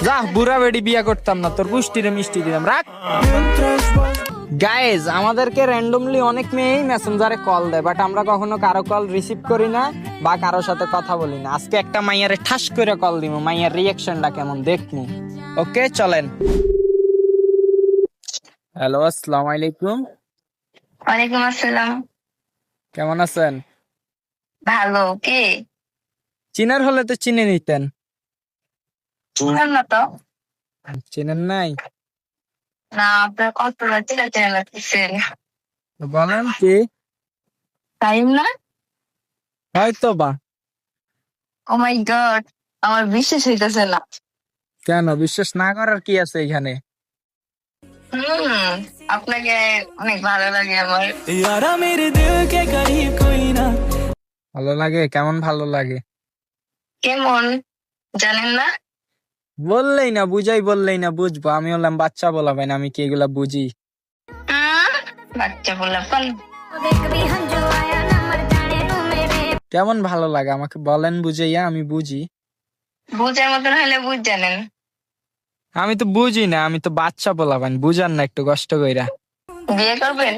যা বুড়া বেড়ি বিয়া করতাম না, তোর পুষ্টিরে মিষ্টি দিলাম, রাখ। গাইজ, আমাদেরকে র্যান্ডমলি অনেক মেয়েই মেসেঞ্জারে কল দেয়, বাট আমরা কখনো কারো কল রিসিভ করি না বা কারোর সাথে কথা বলি না। আজকে একটা মাইয়ারে ঠাস করে কল দিব, মাইয়ার রিয়াকশনটা কেমন দেখমু। ওকে, চলেন। হ্যালো, আসসালামু আলাইকুম। ওয়ালাইকুম আসসালাম। কেমন আছেন? ভালো। কে? চিনার হলে তো চিনে নিতেন। চিনলাম না তো। চিনেন নাই? না, আপনার কল্পনা চেনা চেনা লাগতেছে। তো বলেন কি? টাইম না? হয়তো বা। ও মাই গড, আমার বিশ্বাস হইতেছে না। কেন বিশ্বাস না করার কি আছে এখানে? হুম, আপনাকে অনেক ভালো লাগে আমার। यारा मेरे दिल के करीब कोई ना। ভালো লাগে? কেমন ভালো লাগে? কেমন জানেন না? বললেই না, বুঝাই বললেই না বুঝবো। আমি হলাম বাচ্চা বলাবেন, আমি কি এগুলা বুঝি? হুম, বাচ্চা বললাম। কেমন ভালো লাগে আমাকে বলেন বুঝাইয়া, আমি বুঝি। বুঝার মতন হলে বুঝ জানেন। আমি তো বুঝি না, আমি তো বাচ্চা বলাবেন, বুঝান না একটু কষ্ট কইরা। বিয়ে করবেন?